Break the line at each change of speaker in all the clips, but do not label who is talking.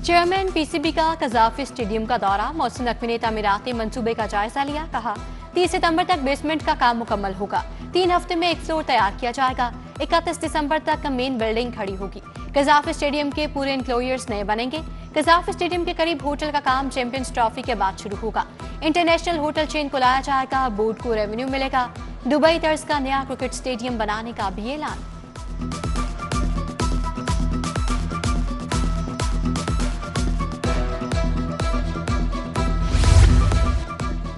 Chairman PCB का Gaddafi stadium का दौरा। मोहसिन नकवी ने तामीराती मंसूबे का जायजा लिया। कहा 30 सितंबर तक बेसमेंट का काम मुकम्मल होगा। 3 हफ्ते में एक फ्लोर तैयार किया जाएगा। 31 दिसंबर तक मेन बिल्डिंग खड़ी होगी। कजाफी स्टेडियम के पूरे इंक्लोजर्स नए बनेंगे। कजाफी स्टेडियम के करीब होटल का काम चैंपियंस ट्रॉफी के बाद शुरू होगा। इंटरनेशनल होटल चेन को लाया जाएगा। बोर्ड को रेवेन्यू मिलेगा। दुबई तर्ज का नया क्रिकेट स्टेडियम बनाने का भी ऐलान।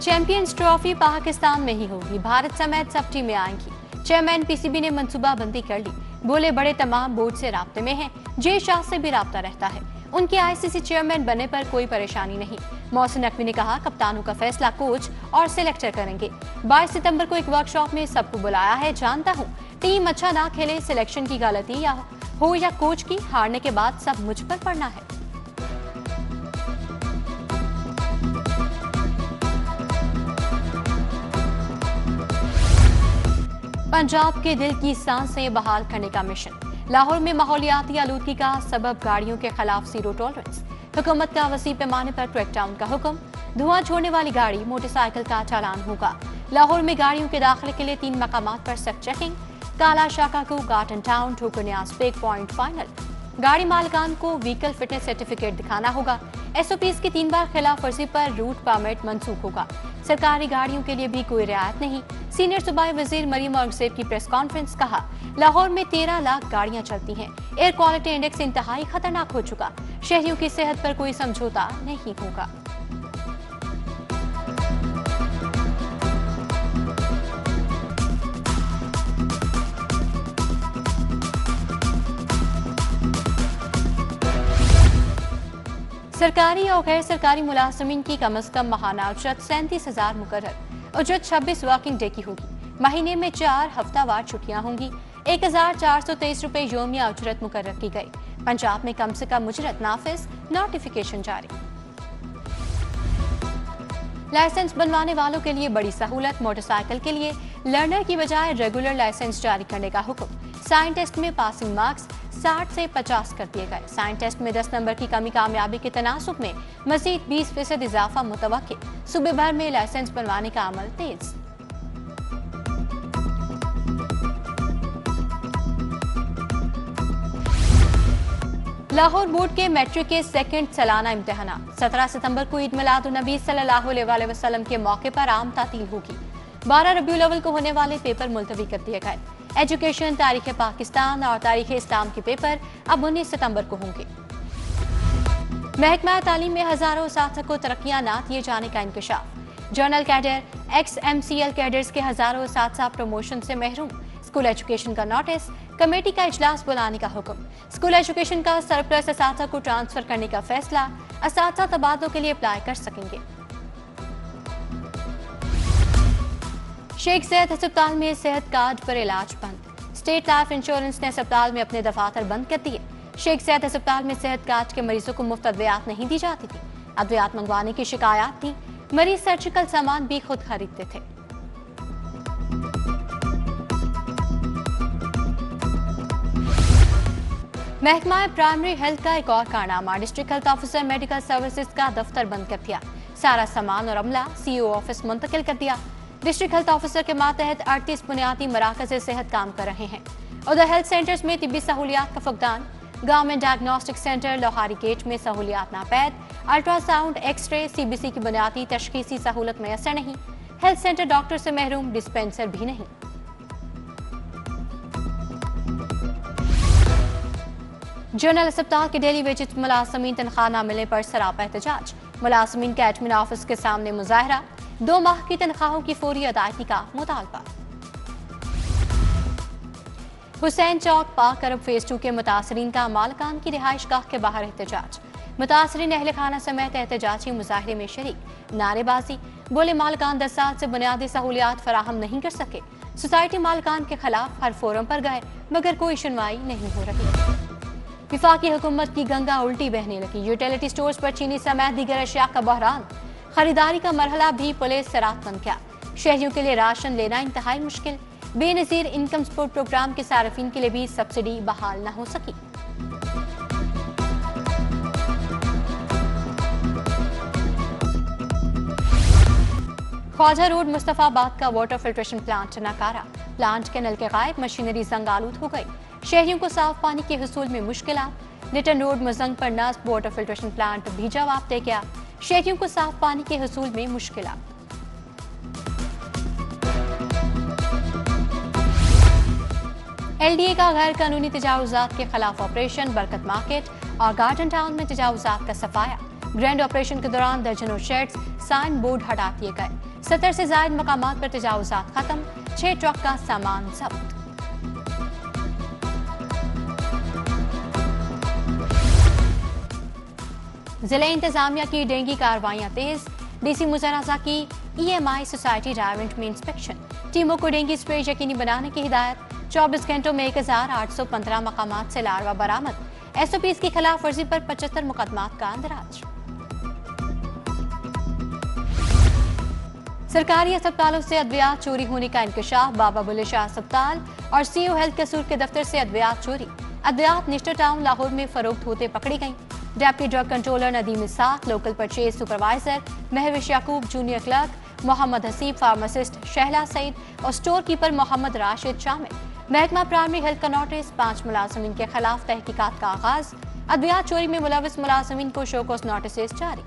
चैंपियंस ट्रॉफी पाकिस्तान में ही होगी। भारत समेत सब टीमें आएंगी। चेयरमैन पीसीबी ने मंसूबाबंदी कर ली। बोले बड़े तमाम बोर्ड से राब्ते में हैं। जे शाह से भी राब्ता रहता है। उनके आईसीसी चेयरमैन बनने पर कोई परेशानी नहीं। मोहसिन नकवी ने कहा कप्तानों का फैसला कोच और सिलेक्टर करेंगे। 22 सितंबर को एक वर्कशॉप में सबको बुलाया है। जानता हूँ टीम अच्छा ना खेले, सिलेक्शन की गलती या कोच की, हारने के बाद सब मुझ पर पड़ना है। पंजाब के दिल की सांसें बहाल करने का मिशन। लाहौर में माहौलियाती आलूदगी का सबब गाड़ियों के खिलाफ जीरो टॉलरेंस। हुकूमत का वसी पैमाने पर क्रैकडाउन का हुक्म। धुआं छोड़ने वाली गाड़ी, मोटरसाइकिल का चालान होगा। लाहौर में गाड़ियों के दाखिले के लिए 3 मकामात पर सख्त चेकिंग। काला शाकाकू, गार्टन टाउन, ठोकरन्यास पिक पॉइंट फाइनल। गाड़ी मालिकान को व्हीकल फिटनेस सर्टिफिकेट दिखाना होगा। एसओपीज की 3 बार खिलाफ वर्जी पर रूट परमिट मंसूख होगा। सरकारी गाड़ियों के लिए भी कोई रियायत नहीं। सीनियर सूबाई वजीर मरीम औरंगजेब की प्रेस कॉन्फ्रेंस। कहा लाहौर में 13 लाख गाड़ियां चलती हैं। एयर क्वालिटी इंडेक्स इंतहाई खतरनाक हो चुका। शहरियों की सेहत पर कोई समझौता नहीं होगा। सरकारी और गैर सरकारी मुलाजमीन की कम अज कम माहाना उजरत 37,000 मुकर्रर। उजरत 26 वर्किंग डे की होगी। महीने में 4 हफ्तावार छुट्टियां होंगी। 1423 रुपए योमिया उजरत मुकर्रर की गई। पंजाब में कम से कम उजरत नाफिज, नोटिफिकेशन जारी। लाइसेंस बनवाने वालों के लिए बड़ी सहूलत। मोटरसाइकिल के लिए लर्नर की बजाय रेगुलर लाइसेंस जारी करने का हुक्म। साइन टेस्ट में पासिंग मार्क्स 60 से 50 कर दिए गए। साइन टेस्ट में 10 नंबर की कमी कामयाबी के तनासुब में मजीद 20% इजाफा मुतवक्के। सूबे भर में लाइसेंस बनवाने का अमल तेज। लाहौर बोर्ड के मैट्रिक के सेकंड सालाना इम्तिहान 17 सितंबर को ईद मिलादुन्नबी सल्लल्लाहु अलैहि वसल्लम के मौके पर आम तातील होगी। 12 रबीउल अव्वल को होने वाले पेपर मुलतवी कर दिए गए। एजुकेशन, तारीख पाकिस्तान और तारीख इस्लाम के पेपर अब 19 सितंबर को होंगे। महकमा तालीम में हजारों असातिज़ा को तरक्कियां ना दिए जाने का इंकशाफ। जनरल कैडर, XMCL कैडर्स के हजारों असातिज़ा प्रमोशन से महरूम। स्कूल एजुकेशन का नोटिस। कमेटी का इजलास बुलाने का हुक्म। स्कूल एजुकेशन का सरप्लस असातिज़ा को ट्रांसफर करने का फैसला। असातिज़ा तबादलों के लिए अप्लाई कर सकेंगे। शेख ज़ैद अस्पताल में सेहत कार्ड पर इलाज बंद। स्टेट लाइफ इंश्योरेंस ने अस्पताल में अपने दफातर बंद कर दिए। शेख ज़ैद अस्पताल में सेहत कार्ड के मरीजों को मुफ्त अद्वियात नहीं दी जाती थी। अद्वियात मंगवाने की शिकायत थी। मरीज सर्जिकल सामान भी खुद खरीदते थे। महकमा प्राइमरी हेल्थ का एक और कारनामा। District health officer medical services का दफ्तर बंद कर दिया। सारा सामान और अमला सीईओ ऑफिस मुंतकिल कर दिया। डिस्ट्रिक्ट हेल्थ ऑफिसर के मातहत 38 बुनियादी मराकज़ सेहत काम कर रहे हैं। उधर हेल्थ सेंटर्स में तिब्बी सहूलियात का फुकदान। Government diagnostic centre Lohari gate में सहूलियात नापैद। अल्ट्रासाउंड, एक्सरे, CBC की बुनियादी तशखीसी सहूलत मैसर नहीं। हेल्थ सेंटर डॉक्टर से महरूम, डिस्पेंसर भी नहीं। जनरल अस्पताल के डेली वेजेस मुलाजमीन तनख्वाह न मिलने पर सरापा एहतजाज। मुलाजमीन के एडमिन ऑफिस के सामने मुजाहरा। 2 माह की तनख्वाहों की फौरी अदायगी का मुतालबा। हुसैन चौक पाक अरब फेज 2 के मुतासरीन का मालकान की रिहाइश गाह के बाहर एहतजाज। मुतासरीन अहल खाना समेत एहतजाजी मुजाहरे में शरीक। नारेबाजी। बोले मालकान 10 साल से बुनियादी सहूलियात फराहम नहीं कर सके। सोसाइटी मालकान के खिलाफ हर फोरम पर गए मगर कोई सुनवाई नहीं हो रही। विफाकी हुकूमत की गंगा उल्टी बहने लगी। यूटिलिटी स्टोर्स पर चीनी समेत दीगर अशिया का बहरान। खरीदारी का मरहला भी पुलिस से रात बन गया। शहरियों के लिए राशन लेना इंतहाई मुश्किल। बेनजीर इनकम सपोर्ट प्रोग्राम के सार्फिन के लिए भी सब्सिडी बहाल न हो सकी। ख्वाजा रोड मुस्तफाबाद का वाटर फिल्ट्रेशन प्लांट नकारा, प्लांट के नलके गायब, मशीनरी जंग आलूद हो गई, शहरियों को साफ पानी के हुसूल में मुश्किलात। लिटन रोड मुजंग पर नस्ब वाटर फिल्ट्रेशन प्लांट भी जवाब दे गया, शहरियों को साफ पानी के हुसूल में मुश्किलात। एलडीए का गैर कानूनी तजावुजात के खिलाफ ऑपरेशन, बरकत मार्केट और गार्डन टाउन में तजावुजात का सफाया। ग्रैंड ऑपरेशन के दौरान दर्जनों शेड्स, साइन बोर्ड हटा दिए गए, 70 से ज्यादा मकामात पर तजावुजात खत्म, 6 ट्रक का सामान जब्त। जिला इंतजामिया की डेंगी कार्रवाइयां तेज, डीसी मुजराजा की ईएमआई सोसाइटी डायमंड में इंस्पेक्शन, टीमों को डेंगी स्प्रे यकीनी बनाने की हिदायत। 24 घंटों में 1815 मकामात से लार्वा बरामद, एसओपीज की खिलाफ वर्जी पर 75 मुकदमात का अंदराज। सरकारी अस्पतालों से अद्वियात चोरी होने का इंकशाफ, बाबा बुल्ले शाह अस्पताल और सीओ हेल्थ कसूर के दफ्तर से अद्वियात चोरी। अद्वियात निस्टर टाउन लाहौर में फरोख्त होते पकड़ी गई। Deputy drug controller Nadeem Ishaq, local purchase supervisor Mahwish Yaqoob, junior clerk Mohammad Haseeb, pharmacist Shahla Saeed और स्टोर कीपर मोहम्मद राशिद शामिल। महकमा प्राइमरी हेल्थ का नोटिस, 5 मुलाजमीन के खिलाफ तहकीकात का आगाज। अद्वियात चोरी में मुलविस मुलाजमीन को शोकॉस नोटिस जारी।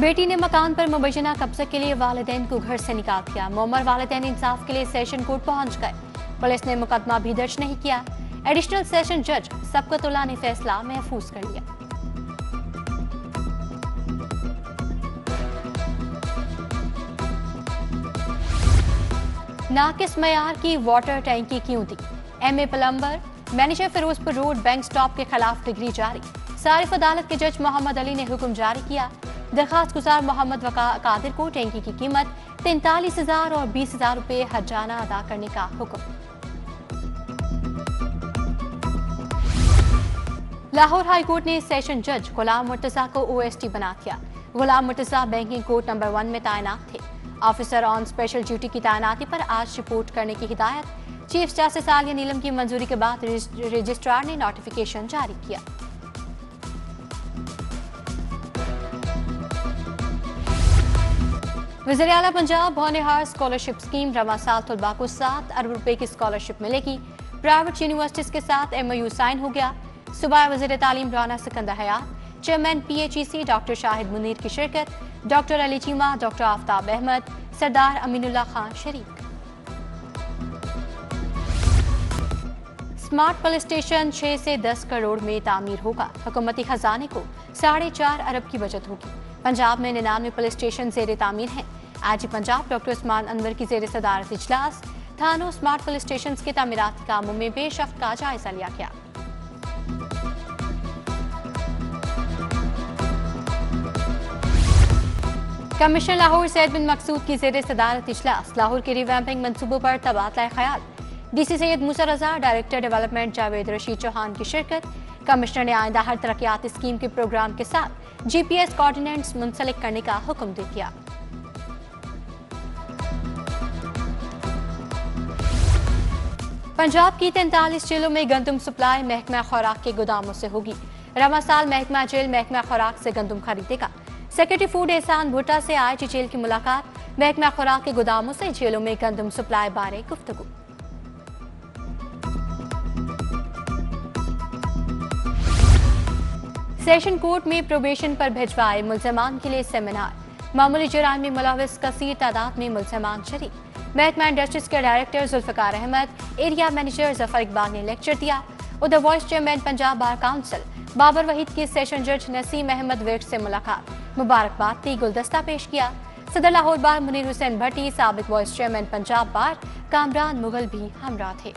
बेटी ने मकान पर मुबैना कब्जे के लिए वालिदैन को घर से निकाल दिया, मोमर वालिदैन इंसाफ के लिए सेशन कोर्ट पहुंच गए, पुलिस ने मुकदमा भी दर्ज नहीं किया। एडिशनल सेशन जज सबकतुल्लाह ने फैसला महफूज कर लिया। नाकिस मयार की वाटर टैंकी क्यों दी, MA plumber manager Ferozepur road bank stop के खिलाफ डिग्री जारी। सारिफ अदालत के जज मोहम्मद अली ने हुक्म जारी किया। दरखास्त गुजार मोहम्मद कादिर को टैंकी की कीमत 43,000 और 20,000 रुपए हर्जाना अदा करने का हुक्म। लाहौर हाई कोर्ट ने सेशन जज गुलाम मुर्तजा को ओएसटी बना दिया। गुलाम मुर्तजा बैंकिंग कोर्ट नंबर 1 में तैनात थे। ऑफिसर ऑन स्पेशल ड्यूटी की तैनाती पर आज रिपोर्ट करने की हिदायत। चीफ जस्टिस आलिया नीलम की मंजूरी के बाद रजिस्ट्रार ने नोटिफिकेशन जारी किया। वज़ीर आला पंजाब होनहार स्कॉलरशिप स्कीम, रवा साल तलबा को 7 अरब रुपए की स्कॉलरशिप मिलेगी। प्राइवेट यूनिवर्सिटीज के साथ MOU साइन हो गया। सुबह वज़ीर तालीम Rana Sikandar Hayat, chairman PHEC doctor Shahid Munir की शिरकत, डॉक्टर अली चीमा, डॉक्टर आफ्ताब अहमद, सरदार अमीनुल्लाह खान शरीक। स्मार्ट पुलिस स्टेशन 6 से 10 करोड़ में तामीर होगा। हुकूमती खजाने को 4.5 अरब की बचत होगी। पंजाब में 99 पुलिस स्टेशन जेर तामीर हैं। आज पंजाब डॉक्टर उस्मान अनवर की जेर सदारत इजलास, थानों स्मार्ट पुलिस स्टेशन के तामीराती कामों में पेशरफ्त का जायजा लिया गया। कमिश्नर लाहौर सैयद बिन मकसूद की जेर सदारत इजलास, लाहौर के रिवैम्पिंग मंसूबों पर तबादला ख्याल। DC सैयद मूसा रजा, डायरेक्टर डेवलपमेंट जावेद रशीद चौहान की शिरकत। कमिश्नर ने आइंदा हर तरक्याती स्कीम के प्रोग्राम के साथ GPS कोऑर्डिनेट्स मुंसलिक करने का हुक्म दे दिया। पंजाब की 43 जेलों में गंदम सप्लाई महकमा खुराक के गोदामों से होगी। रवा साल महकमा जेल महकमा खुराक से गंदम खरीदेगा। सेक्रेटरी फूड एहसान भुट्टा से IIT जेल की मुलाकात, महकमा खुराक के गोदामों से जेलों में गंदम सप्लाई बारे गुफ्तगू। सेशन कोर्ट में प्रोबेशन पर भिजवाए मुल्जमान के लिए सेमिनार, मामूली जुर्म में मुलविस कसीर तादाद में मुल्जमान शरीक। महकमा इंडस्ट्रीज के director Zulfiqar Ahmed, area manager Zafar Iqbal ने लेक्चर दिया। उधर vice chairman Punjab bar council Babar Waheed की सेशन जज नसीम अहमद विर्क से मुलाकात, मुबारकबाद दी, गुलदस्ता पेश किया। सदर लाहौर बार मुनीर हुसैन भट्टी, साबिक वाइस चेयरमैन पंजाब बार कामरान मुगल भी हमरा थे।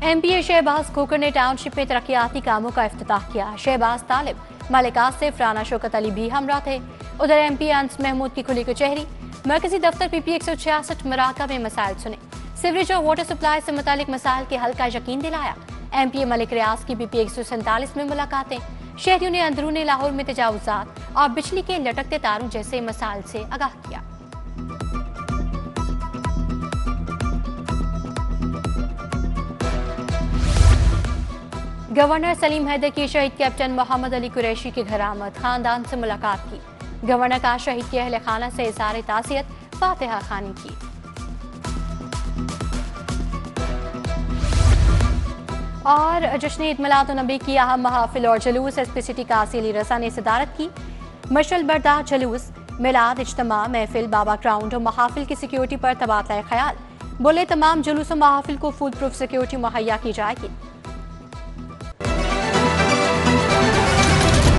MPA शहबाज खोकर ने टाउनशिप में तरक्याती कामों का इफ्तिताह किया। शहबाज तालिब, मलिक आसिफ, राना शौकत अली भी हमरा थे। उधर MP अंस महमूद की खुली कचहरी, मरकजी दफ्तर PP 166 मराका में मसाइल सुने। सीवरेज और वाटर सप्लाई से मुतालिक मसाइल के हल का यकीन दिलाया। MPA मलिक रियाज की PP 147 में मुलाकातें, शहरियों ने अंदरूनी लाहौर में तजावुजात और बिजली के लटकते तारों जैसे मसाइल से आगाह किया। गवर्नर सलीम हैदर की शहीद कैप्टन मोहम्मद अली कुरैशी के घर आमद, खानदान से मुलाकात की। गवर्नर का शहीद के अहल खाना से इज़हार ताज़ियत, फातिहा खानी की। और जश्न ईद मिलाद-उन-नबी की अहम महाफिल और जुलूस एसपी सिटी काजी अली रज़ा ने सदारत की। मशअल बरदार जुलूस, मिलाद, इज्तिमा, महफिल, बाबा ग्राउंड और महाफिल की सिक्योरिटी पर तबादला ख्याल। बोले तमाम जुलूस और महाफिल को फूल प्रूफ सिक्योरिटी मुहैया की जाएगी।